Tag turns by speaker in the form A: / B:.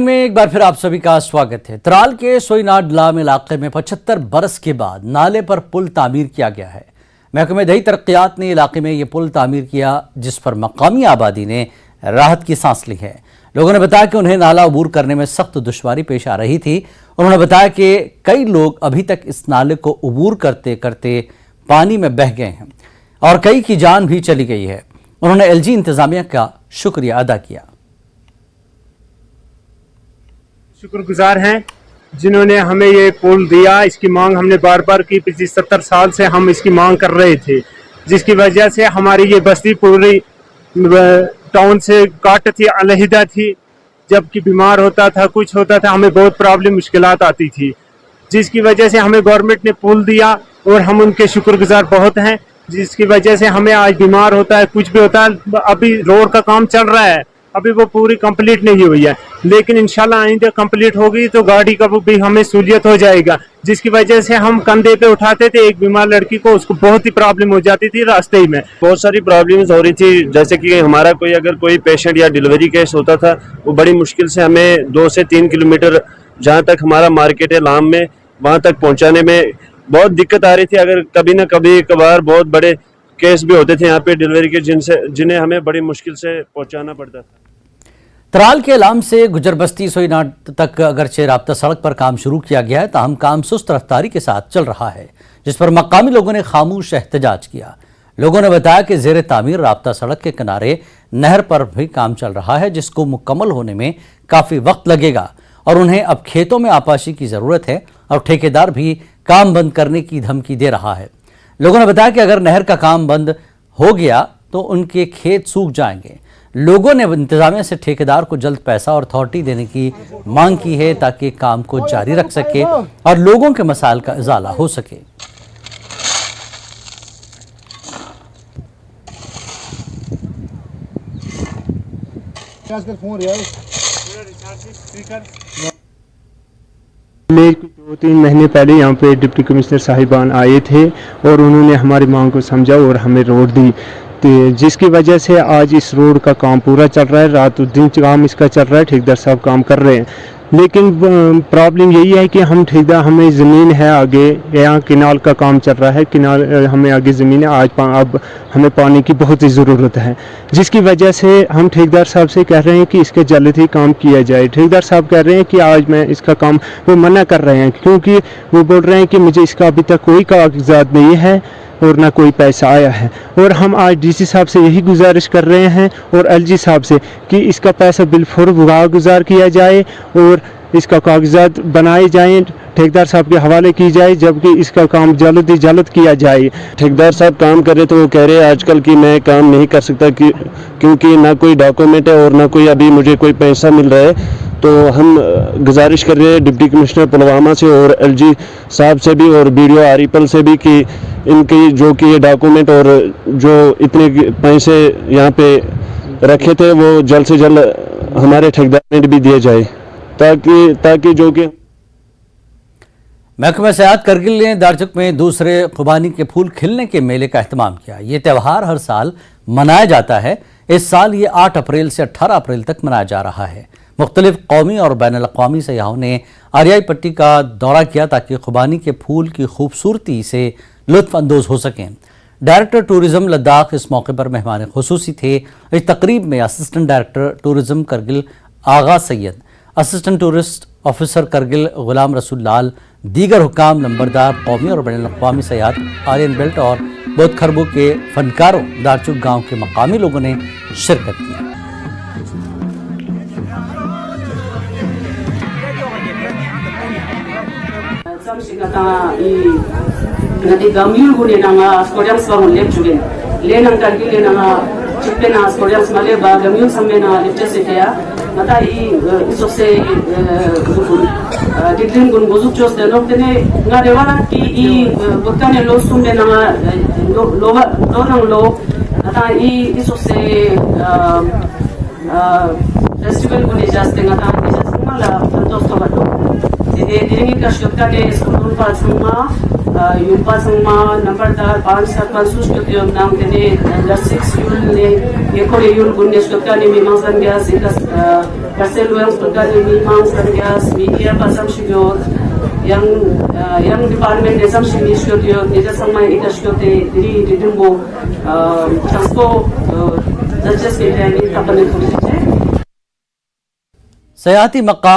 A: में एक बार फिर आप सभी का स्वागत है। त्राल के सोईनाथ डलाम इलाके में 75 बरस के बाद नाले पर पुल तामीर किया गया है। महकमे दही तरक्यात ने इलाके में ये पुल तामीर किया, जिस पर मकामी आबादी ने राहत की सांस ली है। लोगों ने बताया कि उन्हें नाला अबूर करने में सख्त दुश्वारी पेश आ रही थी। उन्होंने बताया कि कई लोग अभी तक इस नाले को अबूर करते करते पानी में बह गए हैं और कई की जान भी चली गई है। उन्होंने एलजी इंतजामिया का शुक्रिया अदा किया।
B: शुक्रगुजार हैं जिन्होंने हमें ये पुल दिया। इसकी मांग हमने बार बार की, पिछले 70 साल से हम इसकी मांग कर रहे थे, जिसकी वजह से हमारी ये बस्ती पूरी टाउन से काट थी, अलहिदा थी। जबकि बीमार होता था, कुछ होता था, हमें बहुत प्रॉब्लम मुश्किलात आती थी, जिसकी वजह से हमें गवर्नमेंट ने पुल दिया और हम उनके शुक्रगुजार बहुत हैं। जिसकी वजह से हमें आज बीमार होता है, कुछ भी होता है। अभी रोड का काम चल रहा है, अभी वो पूरी कंप्लीट नहीं हुई है, लेकिन इंशाल्लाह आइंदा कंप्लीट होगी तो गाड़ी का भी हमें सहूलियत हो जाएगा। जिसकी वजह से हम कंधे पे उठाते थे एक बीमार लड़की को, उसको बहुत ही प्रॉब्लम हो जाती थी रास्ते ही में।
C: बहुत सारी प्रॉब्लम्स हो रही थी, जैसे कि हमारा कोई पेशेंट या डिलीवरी केस होता था, वो बड़ी मुश्किल से हमें 2 से 3 किलोमीटर जहाँ तक हमारा मार्केट है लाम में, वहाँ तक पहुँचाने में बहुत दिक्कत आ रही थी। अगर कभी न कभी कभार बहुत बड़े केस भी होते थे यहाँ पे डिलीवरी के, जिन्हें हमें बड़ी मुश्किल से पहुँचाना पड़ता था।
A: त्राल के लाम से गुजरबस्ती सोईनाथ तक अगरचे राब्ता सड़क पर काम शुरू किया गया है, ताहम काम सुस्त रफ्तारी के साथ चल रहा है, जिस पर मकामी लोगों ने खामोश एहतजाज किया। लोगों ने बताया कि जेर तामीर राब्ता सड़क के किनारे नहर पर भी काम चल रहा है, जिसको मुकम्मल होने में काफ़ी वक्त लगेगा और उन्हें अब खेतों में आपाशी की ज़रूरत है और ठेकेदार भी काम बंद करने की धमकी दे रहा है। लोगों ने बताया कि अगर नहर का काम बंद हो गया तो उनके खेत सूख जाएंगे। लोगों ने इंतजामिया से ठेकेदार को जल्द पैसा और अथॉरिटी देने की मांग की है, ताकि काम को जारी रख सके और लोगों के मसाइल का इजाला हो सके।
B: में 2-3 महीने पहले यहाँ पे डिप्टी कमिश्नर साहिबान आए थे और उन्होंने हमारी मांग को समझा और हमें रोड दी, जिसकी वजह से आज इस रोड का काम पूरा चल रहा है। रात दिन काम इसका चल रहा है, ठेकेदार साहब काम कर रहे हैं। लेकिन प्रॉब्लम यही है कि हमें ज़मीन है आगे, यहाँ किनाल का काम चल रहा है, किनाल हमें आगे ज़मीन है। अब हमें पानी की बहुत ही ज़रूरत है, जिसकी वजह से हम ठेकेदार साहब से कह रहे हैं कि इसके जल्द ही काम किया जाए। ठेकेदार साहब कह रहे हैं कि आज मैं इसका काम, वो मना कर रहे हैं क्योंकि वो बोल रहे हैं कि मुझे इसका अभी तक कोई कागजात नहीं है और ना कोई पैसा आया है। और हम आज डीसी साहब से यही गुजारिश कर रहे हैं और एलजी साहब से कि इसका पैसा बिलफुर गुजार किया जाए और इसका कागजात बनाए जाएं, ठेकेदार साहब के हवाले की जाए, जबकि इसका काम जल्द ही जल्द किया जाए।
C: ठेकेदार साहब काम कर रहे तो वो कह रहे हैं आजकल कि मैं काम नहीं कर सकता क्योंकि ना कोई डॉक्यूमेंट है और ना कोई अभी मुझे कोई पैसा मिल रहा है। तो हम गुजारिश कर रहे हैं डिप्टी कमिश्नर पुलवामा से और एलजी साहब से भी और बीडीओ आरिपल से भी कि इनकी जो कि ये डॉक्यूमेंट और जो इतने पैसे यहाँ पे रखे थे वो जल्द से जल्द हमारे ठेकेदार में भी दिए जाए, ताकि जो कि
A: महकमा सेहत करगिल ने दारचक में दूसरे खुबानी के फूल खिलने के मेले का एहतमाम किया। ये त्यौहार हर साल मनाया जाता है। इस साल ये 8 अप्रैल से 18 अप्रैल तक मनाया जा रहा है। मुख्तलिफ कौमी और बैनुल अक़वामी सयाहों ने आरियाई पट्टी का दौरा किया, ताकि खुबानी के फूल की खूबसूरती से लुत्फ अंदोज हो सकें। डायरेक्टर टूरिज्म लद्दाख इस मौके पर मेहमान खुसूसी थे। इस तकरीब में assistant director tourism Kargil Agha Syed, assistant tourist officer Kargil Ghulam Rasool Lal, दीगर हुकाम, नंबरदार, कौमी और बैनुल अक़वामी सयाहत, आर्यन बेल्ट और बोधखरबू के फनकारों, दारचुक गाँव के मकामी लोगों ने शिरकत की।
D: Nanti gamil gune nanga skoriang swangun lep juga, lenang kargi lenanga ciple na skoriang smale ba gamil sampai na lepce sekia, mata isok se diklin gun bozuk jos denok dene ngarewana ki bukan lo sumbe nanga lo nang lo, mata isok se festival gune jas denga ta jas mala fantos to bato. Jadi diri kita syukar deh sekolah pas semua. युवा संगमा नंबरदार 5 सरपंच के नाम के 6 you'll ने ये कोई you'll गुन्ने स्टोका ने मीमांसा गया Marcelo yang pagkali Mimang Sangyas, media pasam shigot, yang department desam shini shigot yun, nila samay ika shigote, diri didimbo, transport, judges ke liya ni tapanin polisi.
A: सयाहती मकाम